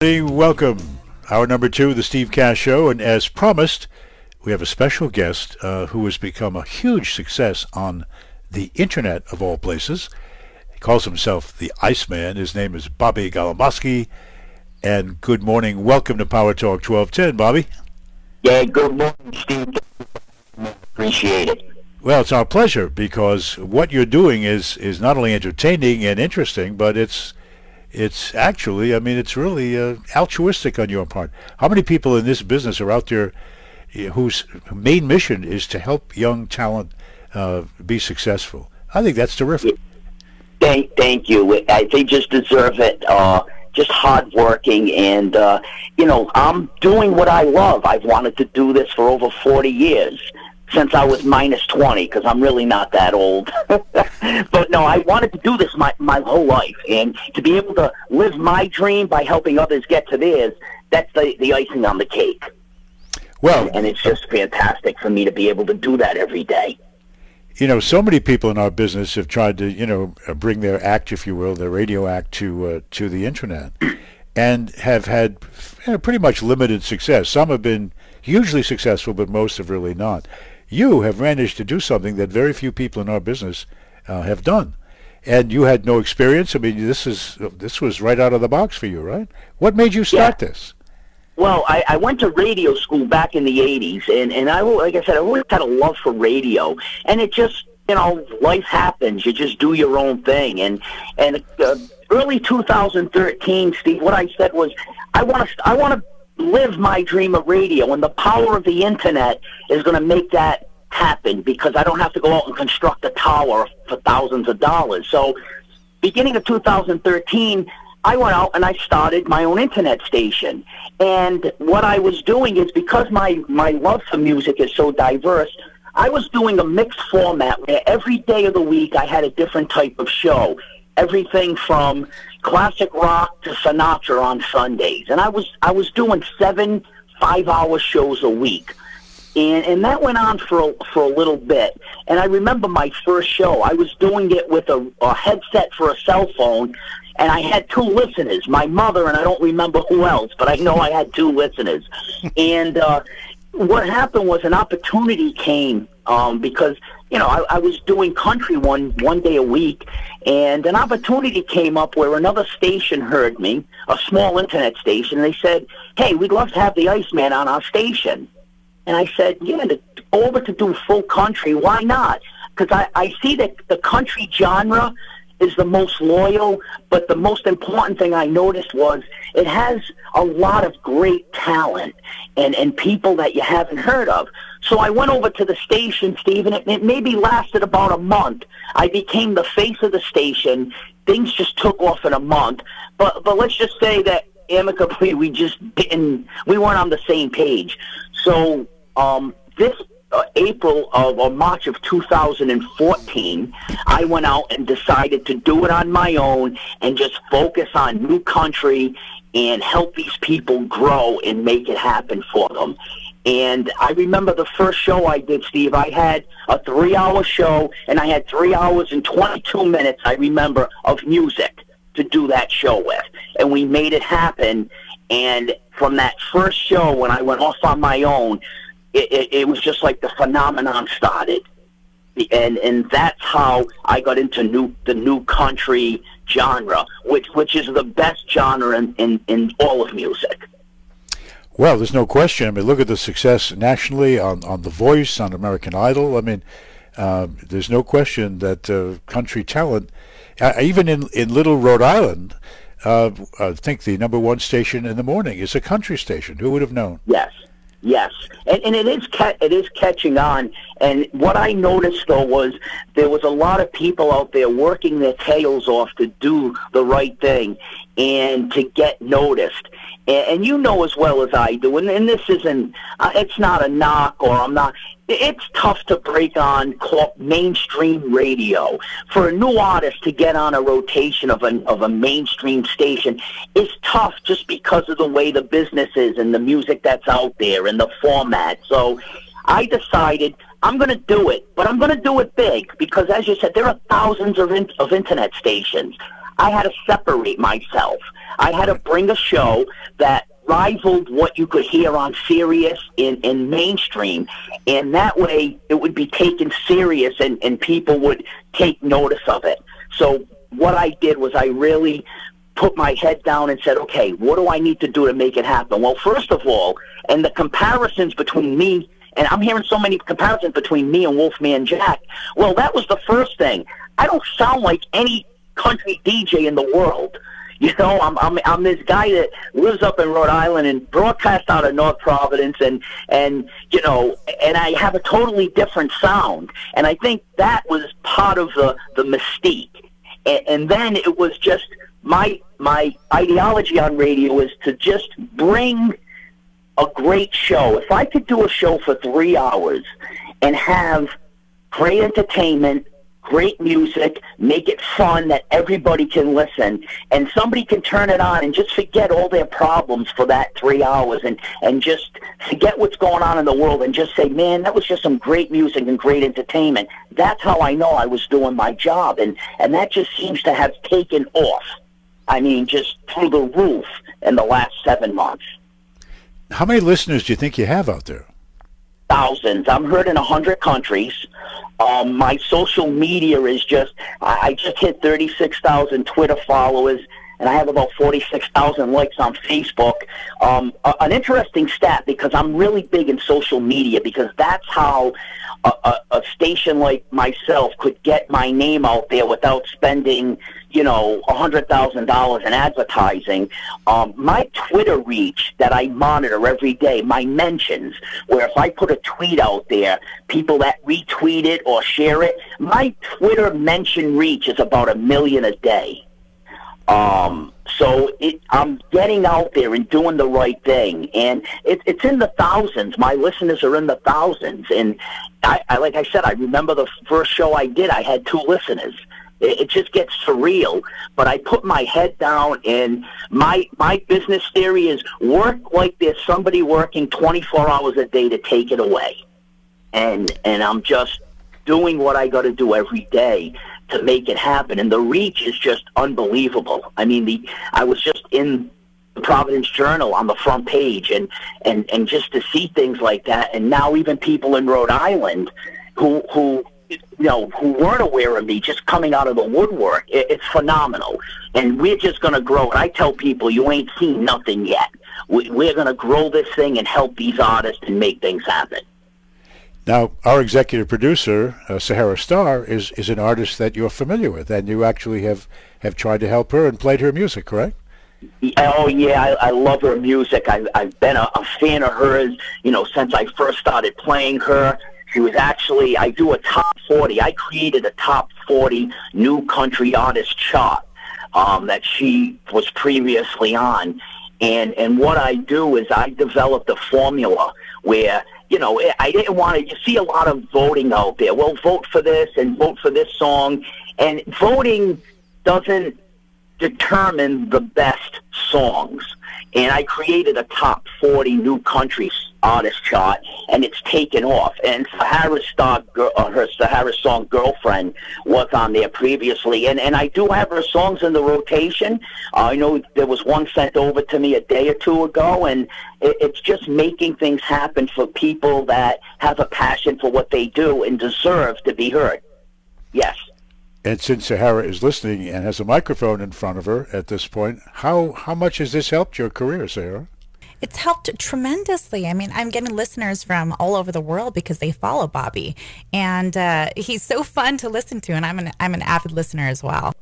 Welcome. Hour number two of the Steve Kass Show, and as promised, we have a special guest who has become a huge success on the internet of all places. He calls himself the ICEMAN. His name is Bobby Golomoski, and good morning. Welcome to Power Talk 1210, Bobby. Yeah, good morning, Steve. Appreciate it. Well, it's our pleasure because what you're doing is not only entertaining and interesting, but it's actually, it's really altruistic on your part. How many people in this business are out there whose main mission is to help young talent be successful? I think that's terrific. Thank you. They just deserve it. Just hardworking, and I'm doing what I love. I've wanted to do this for over 40 years. Since I was minus 20, because I'm really not that old. But no, I wanted to do this my whole life, and to be able to live my dream by helping others get to theirs, that's the icing on the cake. Well, and it's just fantastic for me to be able to do that every day. So many people in our business have tried to, bring their act, if you will, their radio act to the internet, and have had pretty much limited success. Some have been hugely successful, but most have really not. You have managed to do something that very few people in our business have done, and you had no experience. This was right out of the box for you, right? What made you start this? Well, I went to radio school back in the 80s, and I, like I said, I always had a love for radio, and it just, life happens. You just do your own thing, and early 2013, Steve, what I said was, I want to live my dream of radio, and the power of the internet is going to make that happen, because I don't have to go out and construct a tower for thousands of dollars. So beginning of 2013, I went out and I started my own internet station. And what I was doing is, because my love for music is so diverse, I was doing a mixed format where every day of the week I had a different type of show. Everything from classic rock to Sinatra on Sundays. And I was doing 7 5-hour shows a week. And that went on for a little bit. And I remember my first show, I was doing it with a headset for a cell phone, and I had 2 listeners, my mother, and I don't remember who else, but I know I had 2 listeners. And what happened was an opportunity came, because I was doing country one day a week, and an opportunity came up where another station heard me, a small internet station, and they said, "Hey, we'd love to have the Iceman on our station." And I said, "Yeah, to go over to do full country, why not?" Because I see that the country genre is the most loyal, but the most important thing I noticed was it has a lot of great talent and people that you haven't heard of. So I went over to the station, Steve, and it maybe lasted about a month. I became the face of the station. Things just took off in a month. But let's just say that amicably we weren't on the same page. So this April or March of 2014, I went out and decided to do it on my own and just focus on new country and help these people grow and make it happen for them. And I remember the first show I did, Steve, I had a 3-hour show, and I had 3 hours and 22 minutes, I remember, of music to do that show with. And we made it happen. And from that first show, when I went off on my own, it was just like the phenomenon started. And that's how I got into the new country genre, which is the best genre in all of music. Well, there's no question. Look at the success nationally on The Voice, on American Idol. There's no question that country talent, even in Little Rhode Island, I think the #1 station in the morning is a country station. Who would have known? Yes, and it is catching on. And what I noticed, though, was there was a lot of people out there working their tails off to do the right thing and to get noticed. And you know as well as I do, and this isn't, it's not a knock, or I'm not, it's tough to break on mainstream radio. For a new artist to get on a rotation of a mainstream station is tough, just because of the way the business is and the music that's out there and the format. So I decided I'm going to do it, but I'm going to do it big, because as you said, there are thousands of internet stations. I had to separate myself. I had to bring a show that rivaled what you could hear on Sirius in mainstream, and that way it would be taken serious and people would take notice of it. So what I did was I really put my head down and said, okay, what do I need to do to make it happen? Well, first of all, and the comparisons between me, and I'm hearing so many comparisons between me and Wolfman Jack. Well, that was the first thing. I don't sound like any country DJ in the world. You know, I'm this guy that lives up in Rhode Island and broadcasts out of North Providence, and you know, and I have a totally different sound. And I think that was part of the mystique. And then it was just my ideology on radio is to just bring a great show. If I could do a show for 3 hours and have great entertainment, great music, make it fun that everybody can listen, and somebody can turn it on and just forget all their problems for that 3 hours and just forget what's going on in the world and just say, man, that was just some great music and great entertainment. That's how I know I was doing my job, and that just seems to have taken off. I mean, just through the roof in the last 7 months. How many listeners do you think you have out there? Thousands. I'm heard in 100 countries. My social media is just, I just hit 36,000 Twitter followers, and I have about 46,000 likes on Facebook. An interesting stat, because I'm really big in social media, because that's how a station like myself could get my name out there without spending, you know, $100,000 in advertising. My Twitter reach that I monitor every day, my mentions, where if I put a tweet out there, people that retweet it or share it, my Twitter mention reach is about 1 million a day. So I'm getting out there and doing the right thing, and it's in the thousands. My listeners are in the thousands, and I like I said, I remember the first show I did, I had 2 listeners. It just gets surreal, but I put my head down, and my business theory is work like there's somebody working 24 hours a day to take it away, and I'm just doing what I got to do every day to make it happen, and the reach is just unbelievable. I mean, I was just in the Providence Journal on the front page, and just to see things like that, and now even people in Rhode Island who you know, who weren't aware of me, just coming out of the woodwork, it's phenomenal, and we're just going to grow it. I tell people, you ain't seen nothing yet. We're going to grow this thing and help these artists and make things happen. Now, our executive producer, Sahara Star, is an artist that you're familiar with, and you actually have tried to help her and played her music, correct? Oh, yeah, I love her music. I've been a fan of hers, you know, since I first started playing her. She was actually, I do a top 40. I created a top 40 new country artist chart that she was previously on. And what I do is I developed a formula where, you know, I didn't want to, you see a lot of voting out there. Well, vote for this and vote for this song. And voting doesn't determine the best songs. And I created a top 40 new country artist chart, and it's taken off. And Sahara Star, her Sahara song Girlfriend was on there previously. And I do have her songs in the rotation. I know there was one sent over to me a day or 2 ago, and it's just making things happen for people that have a passion for what they do and deserve to be heard. Yes. And since Sahara is listening and has a microphone in front of her at this point, how much has this helped your career, Sahara? It's helped tremendously. I mean, I'm getting listeners from all over the world because they follow Bobby, and he's so fun to listen to, and I'm an avid listener as well.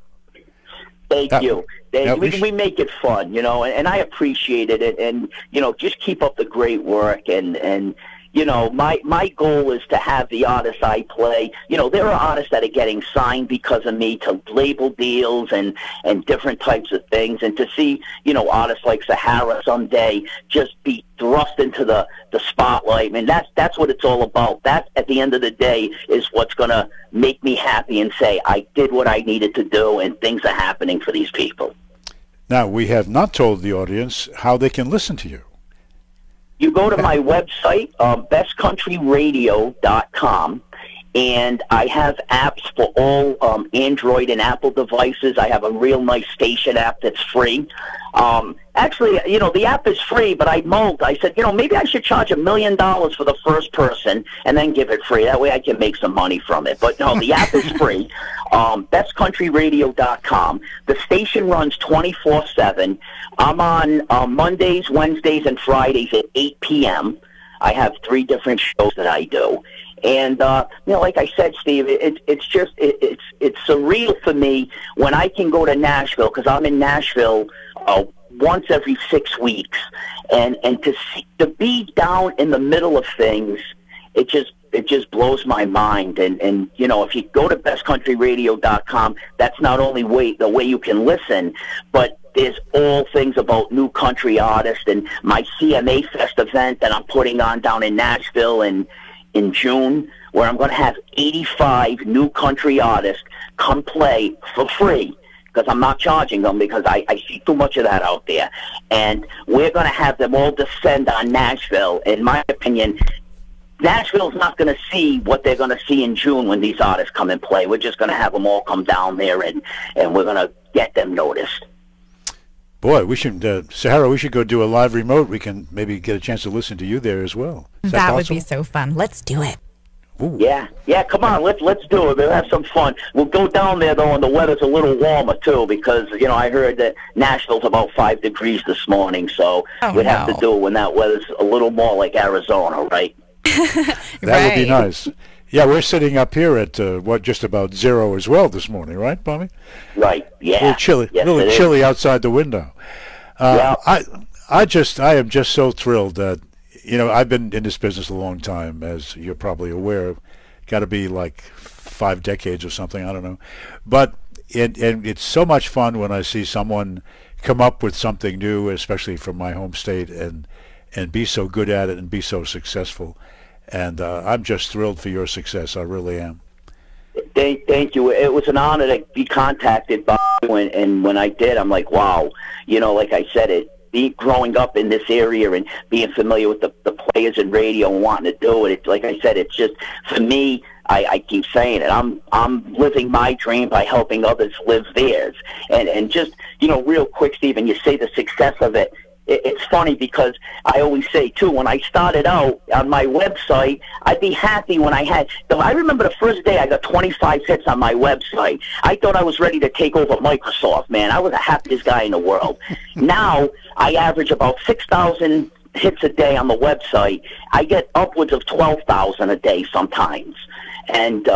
Thank you. We make it fun, you know, and I appreciate it, and you know, just keep up the great work, and you know, my goal is to have the artists I play. You know, there are artists that are getting signed because of me to label deals and different types of things. And to see, you know, artists like Sahara someday just be thrust into the spotlight, I mean, that's what it's all about. That, at the end of the day, is what's going to make me happy and say, I did what I needed to do, and things are happening for these people. Now, we have not told the audience how they can listen to you. You go to my website, bestcountryradio.com, and I have apps for all Android and Apple devices. I have a real nice station app that's free. Actually, you know, the app is free, but I said, you know, maybe I should charge $1 million for the first person and then give it free. That way I can make some money from it. But no, the app is free. bestcountryradio.com. The station runs 24/7. I'm on Mondays, Wednesdays, and Fridays at 8 p.m. I have 3 different shows that I do. And, you know, like I said, Steve, it's surreal for me when I can go to Nashville, because I'm in Nashville once every 6 weeks. And to be down in the middle of things, it just blows my mind. And you know, if you go to bestcountryradio.com, that's not only the way you can listen, but there's all things about new country artists and my CMA Fest event that I'm putting on down in Nashville in June, where I'm going to have 85 new country artists come play for free, because I'm not charging them, because I see too much of that out there. And we're going to have them all descend on Nashville. In my opinion, Nashville's not going to see what they're going to see in June when these artists come and play. We're just going to have them all come down there, and we're going to get them noticed. Boy, we should, Sahara, we should go do a live remote. We can maybe get a chance to listen to you there as well. That would be so fun. Let's do it. Ooh. Yeah, come on, let's do it. We'll have some fun. We'll go down there, though, and the weather's a little warmer, too, because, you know, I heard that Nashville's about 5 degrees this morning, so we'd have to do it when that weather's a little more like Arizona, right? That would be nice. Yeah, we're sitting up here at, just about 0 as well this morning, right, Bobby? Right, yeah. A little chilly, yes, chilly outside the window. Yeah. I am just so thrilled that, you know, I've been in this business a long time, as you're probably aware. Got to be like 5 decades or something, I don't know. But it's so much fun when I see someone come up with something new, especially from my home state, and be so good at it and be so successful. And I'm just thrilled for your success. I really am. Thank you. It was an honor to be contacted by you, and when I did, I'm like, wow. You know, like I said, growing up in this area and being familiar with the players in radio and wanting to do it, like I said, it's just, for me, I keep saying it, I'm living my dream by helping others live theirs. And just, you know, real quick, Stephen, you say the success of it. It's funny because I always say, too, when I started out on my website, I'd be happy when I remember the first day I got 25 hits on my website. I thought I was ready to take over Microsoft, man. I was the happiest guy in the world. Now, I average about 6,000 hits a day on the website. I get upwards of 12,000 a day sometimes. And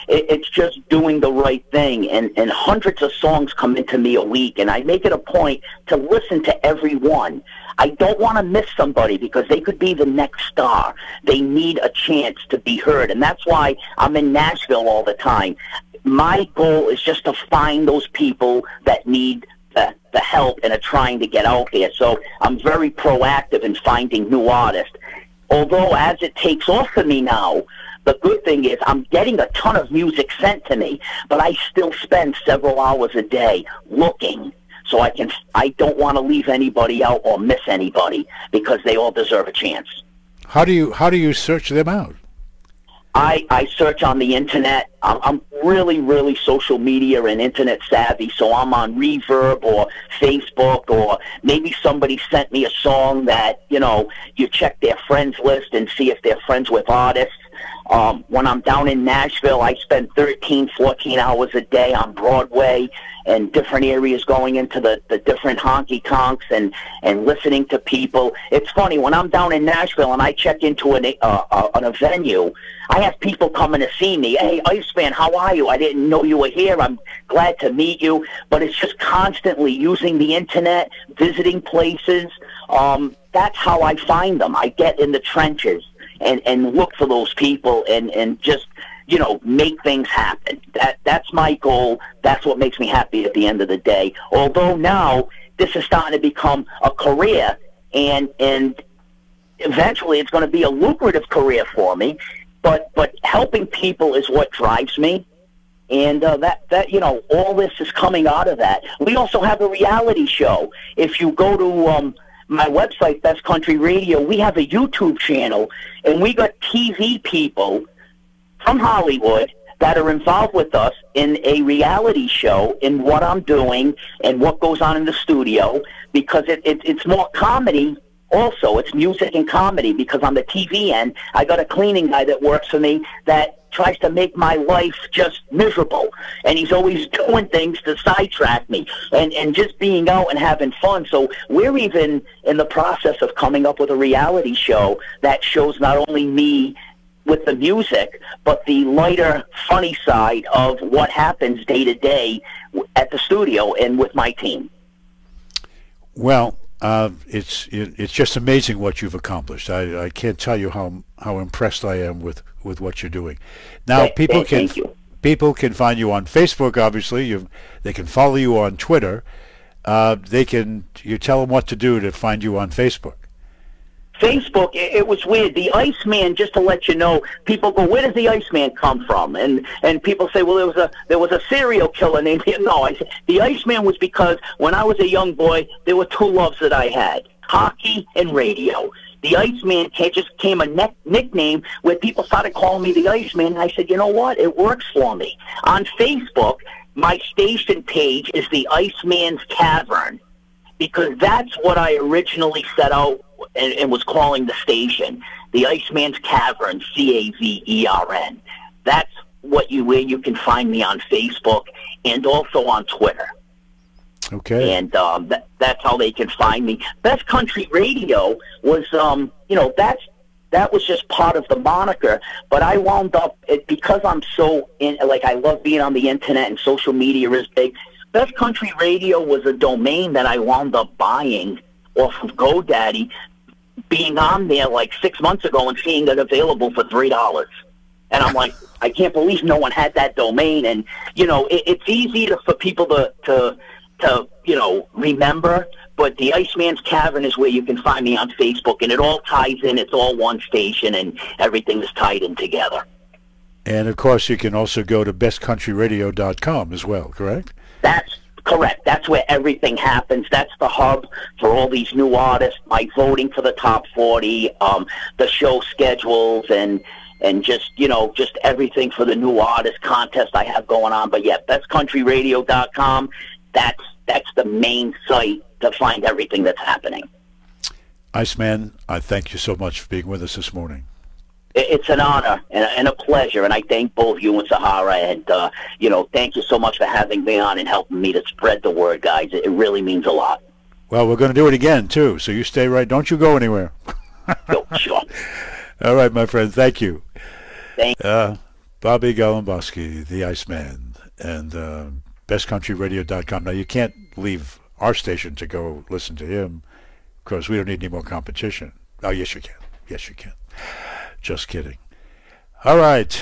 it's just doing the right thing. And hundreds of songs come into me a week, and I make it a point to listen to every one. I don't want to miss somebody because they could be the next star. They need a chance to be heard, and that's why I'm in Nashville all the time. My goal is just to find those people that need the help and are trying to get out there. So I'm very proactive in finding new artists. Although as it takes off for me now, the good thing is I'm getting a ton of music sent to me, but I still spend several hours a day looking, so I don't want to leave anybody out or miss anybody, because they all deserve a chance. How do you search them out? I search on the internet. I'm really, really social media and internet savvy, so I'm on Reverb or Facebook, or maybe somebody sent me a song that, you know, you check their friends list and see if they're friends with artists. When I'm down in Nashville, I spend 13, 14 hours a day on Broadway and different areas, going into the different honky-tonks and listening to people. It's funny, when I'm down in Nashville and I check into a venue, I have people coming to see me. Hey, ICEMAN, how are you? I didn't know you were here. I'm glad to meet you. But it's just constantly using the internet, visiting places. That's how I find them. I get in the trenches and look for those people and just, you know, make things happen. That's my goal. That's what makes me happy at the end of the day. Although now this is starting to become a career, and eventually it's going to be a lucrative career for me. But helping people is what drives me. And that you know, all this is coming out of that. We also have a reality show. If you go to my website, Best Country Radio, we have a YouTube channel, and we got TV people from Hollywood that are involved with us in a reality show in what I'm doing and what goes on in the studio, because it's more comedy. Also, it's music and comedy, because on the TV end, I got a cleaning guy that works for me that tries to make my life just miserable. And he's always doing things to sidetrack me and just being out and having fun. So we're even in the process of coming up with a reality show that shows not only me with the music, but the lighter, funny side of what happens day to day at the studio and with my team. Well, it's just amazing what you've accomplished. I can't tell you how impressed I am with what you're doing. Now, people can find you on Facebook. Obviously, they can follow you on Twitter. You tell them what to do to find you on Facebook. Facebook, it was weird. The Iceman, just to let you know, people go, "Where does the Iceman come from?" And people say, "Well, there was a serial killer named." No, I said the Iceman was because when I was a young boy, there were two loves that I had: hockey and radio. The Iceman just came a nickname where people started calling me the Iceman, and I said, you know what? It works for me. On Facebook, my station page is the Iceman's Cavern, because that's what I originally set out and was calling the station, the Iceman's Cavern, Cavern. That's where you can find me on Facebook and also on Twitter. Okay. And that's how they can find me. Best Country Radio was, that was just part of the moniker. But I wound up, because I'm so I love being on the internet and social media is big. Best Country Radio was a domain that I wound up buying off of GoDaddy, being on there like 6 months ago and seeing it available for $3. And I'm like, I can't believe no one had that domain. And, it's easy for people to remember, but the Iceman's Cavern is where you can find me on Facebook, and it all ties in. It's all one station, and everything is tied in together. And, of course, you can also go to bestcountryradio.com as well, correct? That's correct. That's where everything happens. That's the hub for all these new artists, my voting for the top 40, the show schedules, and just everything for the new artist contest I have going on. But, yeah, bestcountryradio.com, that's the main site to find everything that's happening. Iceman, I thank you so much for being with us this morning. It's an honor and a pleasure, and I thank both you and Sahara, and, thank you so much for having me on and helping me to spread the word, guys. It really means a lot. Well, we're going to do it again, too, so you stay right. Don't you go anywhere. Sure. All right, my friend. Thank you. Thank you. Bobby Golemboski, the Iceman, and bestcountryradio.com. Now, you can't leave our station to go listen to him because we don't need any more competition. Oh, yes, you can. Yes, you can. Just kidding. All right.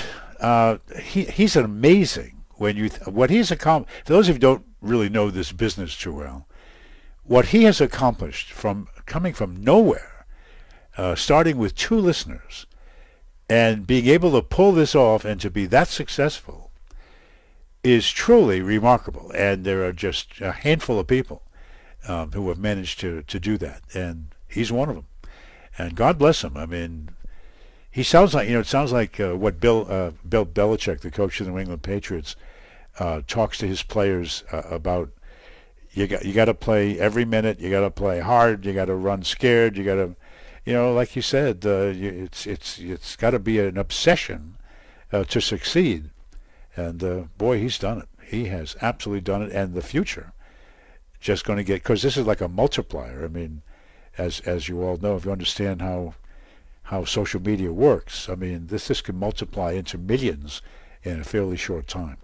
He's amazing what he's accomplished. For those of you who don't really know this business too well, what he has accomplished from coming from nowhere, starting with 2 listeners, and being able to pull this off and to be that successful is truly remarkable. And there are just a handful of people who have managed to do that, and he's one of them. And God bless him. I mean, he sounds like, it sounds like what Bill Belichick, the coach of the New England Patriots, talks to his players about. You got to play every minute. You got to play hard. You got to run scared. You got to, like you said, it's got to be an obsession to succeed. And boy, he's done it. He has absolutely done it. And the future just going to get, because this is like a multiplier. I mean, as you all know, if you understand how social media works, I mean, this can multiply into millions in a fairly short time.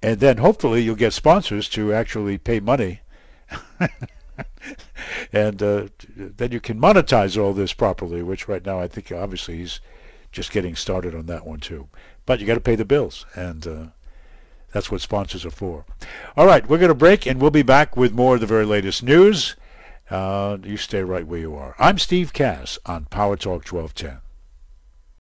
And then hopefully you'll get sponsors to actually pay money. And then you can monetize all this properly, which right now I think obviously he's just getting started on that one too. But you got to pay the bills, and that's what sponsors are for. All right, we're going to break, and we'll be back with more of the very latest news. You stay right where you are. I'm Steve Kass on Power Talk 1210.